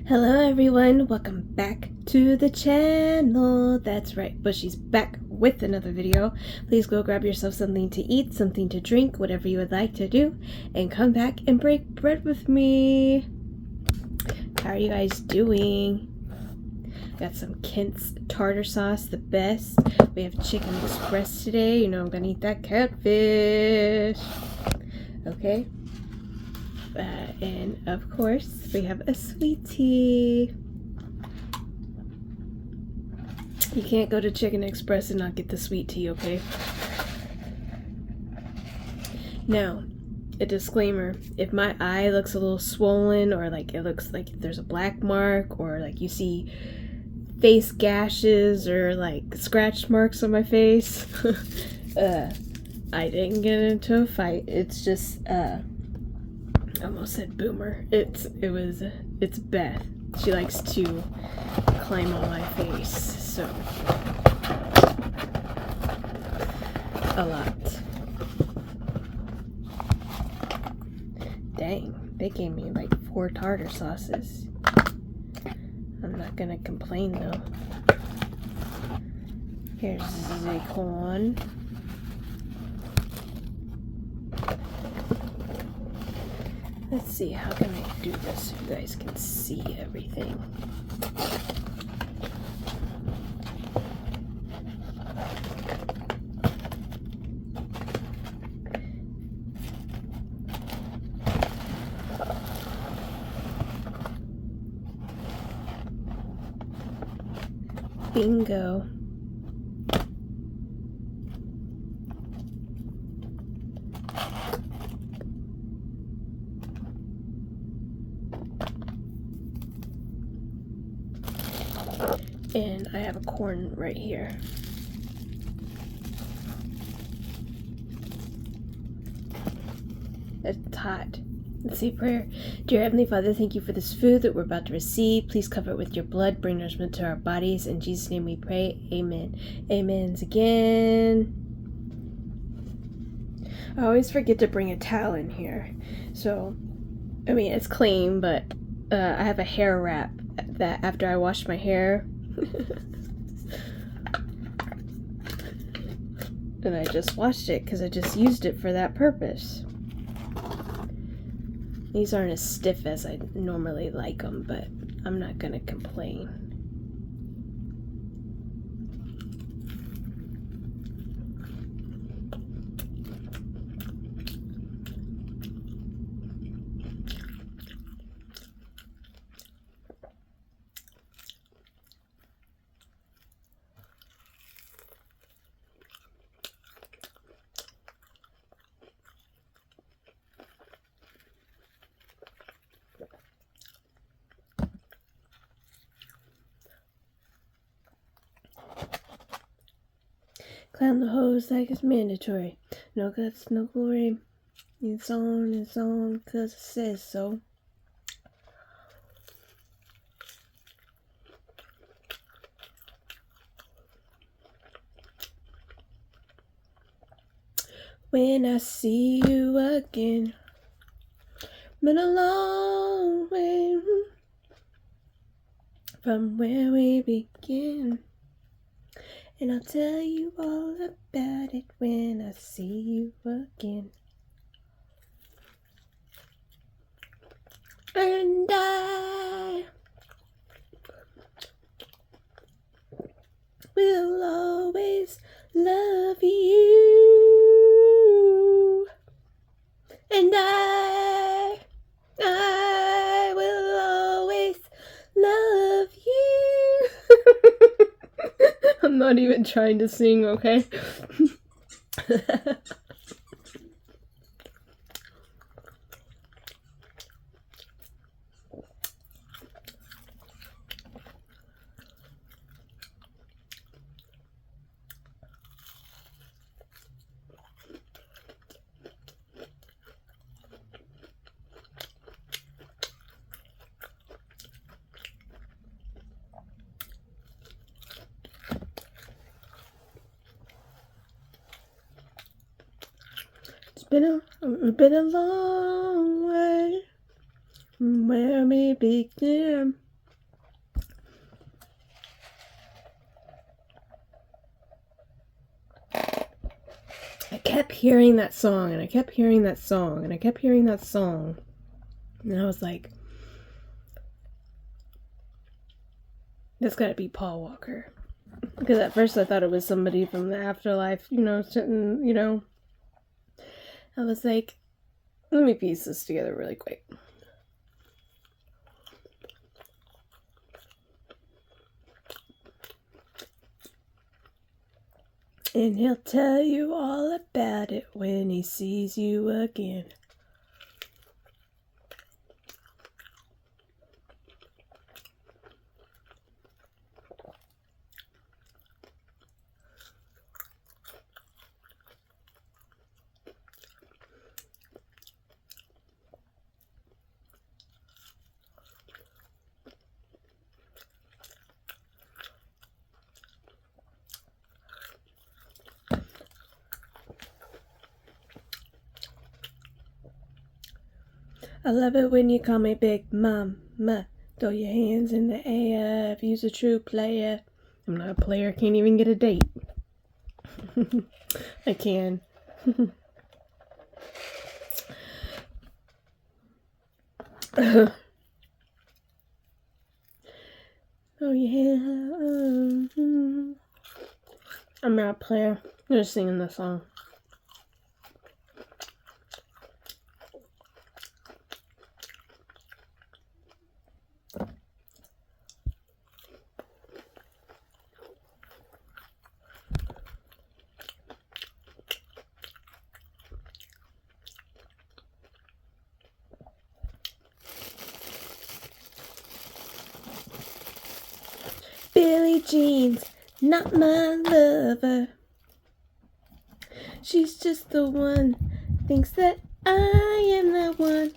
Hello everyone, welcome back to the channel. That's right, Bushy's back with another video. Please go grab yourself something to eat, something to drink, whatever you would like to do, and come back and break bread with me. How are you guys doing? Got some Kent's tartar sauce, the best. We have chicken express today. You know I'm gonna eat that catfish. Okay. And of course, we have a sweet tea. You can't go to Chicken Express and not get the sweet tea, okay? Now, a disclaimer. If my eye looks a little swollen, or like it looks like there's a black mark, or like you see face gashes or like scratch marks on my face, I didn't get into a fight. It's just, I almost said boomer. It's Beth. She likes to climb on my face, so a lot. Dang, they gave me like 4 tartar sauces. I'm not gonna complain though. Here's the corn. Let's see, how can I do this so you guys can see everything? Bingo. And I have a corn right here. It's hot. Let's say prayer. Dear Heavenly Father, thank you for this food that we're about to receive. Please cover it with your blood. Bring nourishment to our bodies. In Jesus' name we pray. Amen. Amens again. I always forget to bring a towel in here. So, I mean, it's clean, but I have a hair wrap that after I wash my hair. And I just washed it because I just used it for that purpose. These aren't as stiff as I normally like them, but I'm not gonna complain. Clown the hose like it's mandatory. No guts, no glory. It's on, cause it says so. When I see you again, been a long way from where we begin. And I'll tell you all about it when I see you again. And I will always love you. And I will always love you. I'm not even trying to sing, okay? It's been a long way from where we began. I kept hearing that song, and I kept hearing that song, and I kept hearing that song. And I was like, that's gotta be Paul Walker. Because at first I thought it was somebody from the afterlife, sitting, I was like, let me piece this together really quick. And he'll tell you all about it when he sees you again. I love it when you call me Big Mama. Throw your hands in the air if you's a true player. I'm not a player, can't even get a date. I can. Oh yeah. I'm not a player. I'm just singing the song. Billie Jean's not my lover. She's just the one, thinks that I am the one.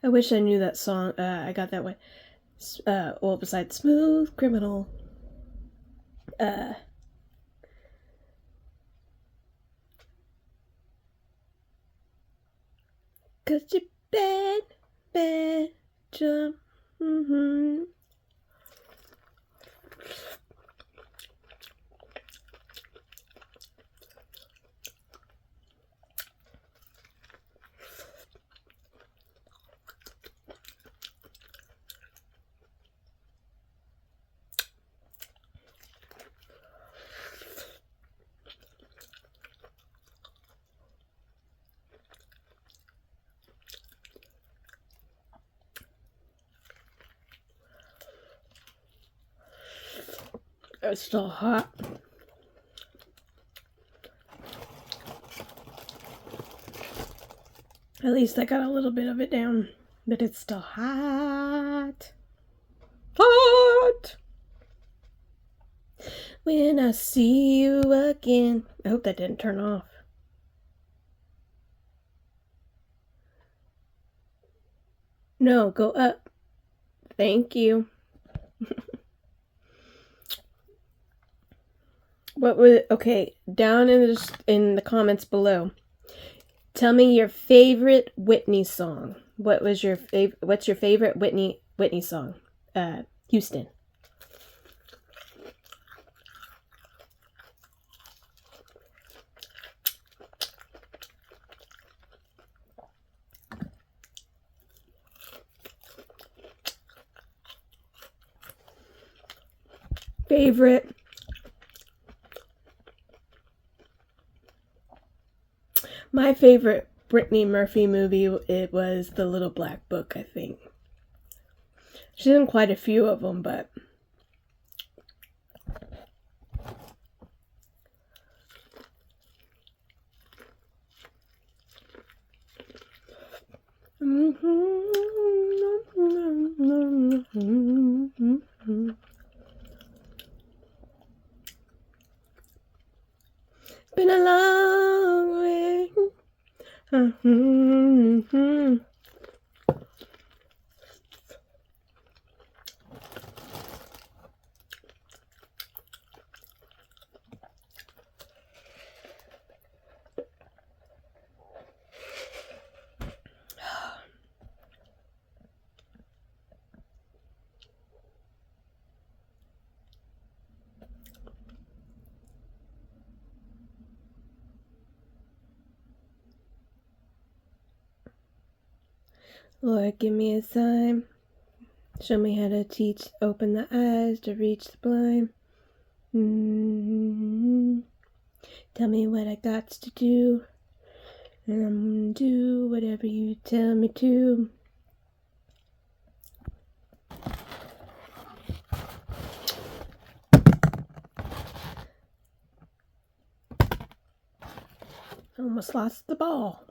I wish I knew that song. I got that way. Well, besides Smooth Criminal. Cause you bad jump. It's still hot. At least I got a little bit of it down, but it's still hot. Hot! When I see you again. I hope that didn't turn off. No, go up. Thank you. Okay, down in the comments below. Tell me your favorite Whitney song. What's your favorite Whitney song? Houston. Favorite. My favorite Brittany Murphy movie, it was The Little Black Book, I think. She's in quite a few of them, but... Been a long way. Lord, give me a sign. Show me how to teach. Open the eyes to reach the blind. Tell me what I got to do. And I'm gonna do whatever you tell me to. I almost lost the ball.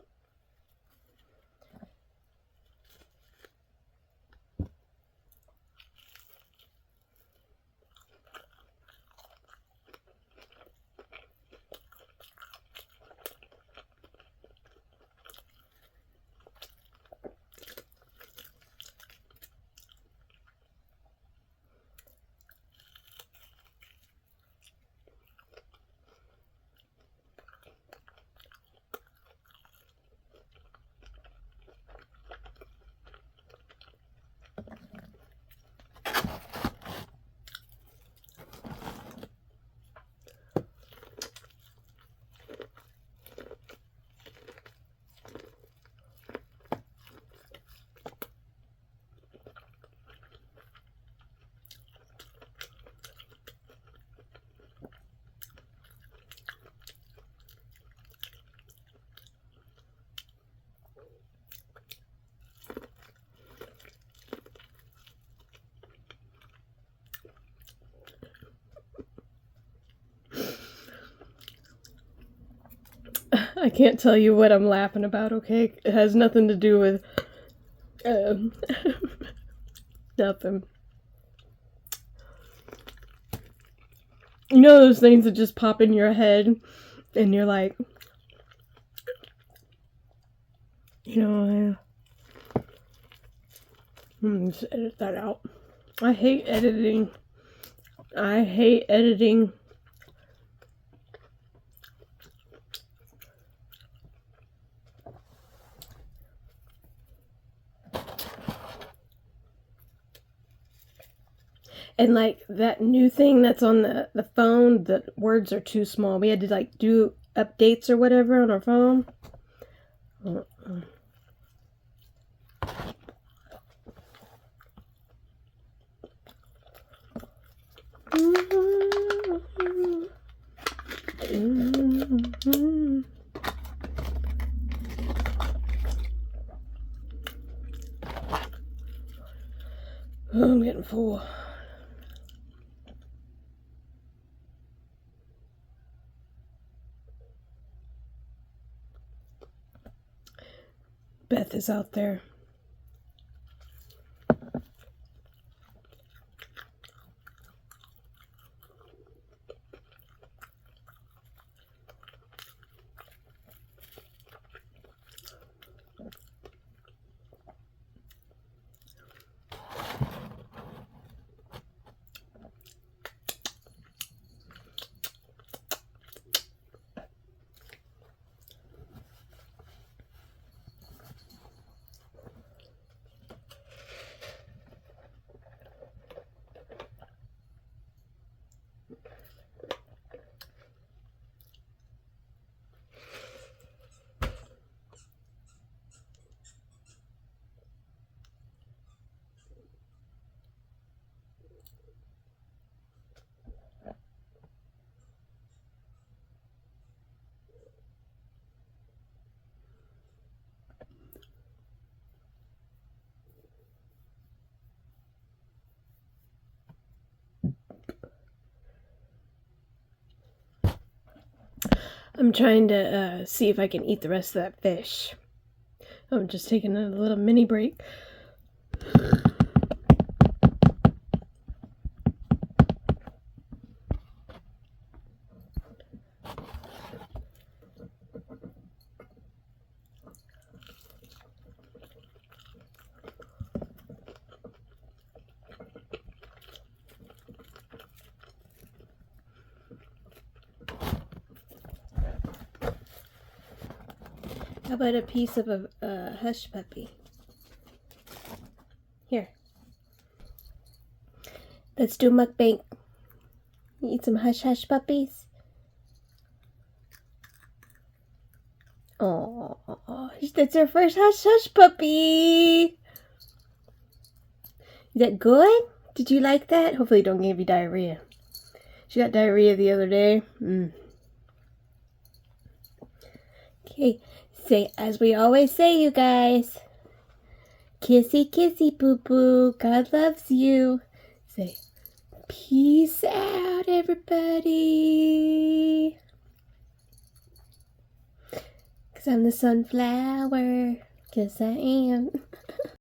I can't tell you what I'm laughing about, okay? It has nothing to do with nothing. You know those things that just pop in your head and you're like, you know, just edit that out. I hate editing. I hate editing. And like that new thing that's on the phone, the words are too small. We had to like do updates or whatever on our phone. Oh, I'm getting full. Beth is out there. I'm trying to see if I can eat the rest of that fish. I'm just taking a little mini break. How about a piece of a hush puppy? Here. Let's do mukbang. You eat some hush hush puppies? Oh, that's our first hush hush puppy. Is that good? Did you like that? Hopefully don't give you diarrhea. She got diarrhea the other day. Okay, say as we always say, you guys. Kissy, kissy, poo-poo. God loves you. Say, peace out, everybody. 'Cause I'm the sunflower. 'Cause I am.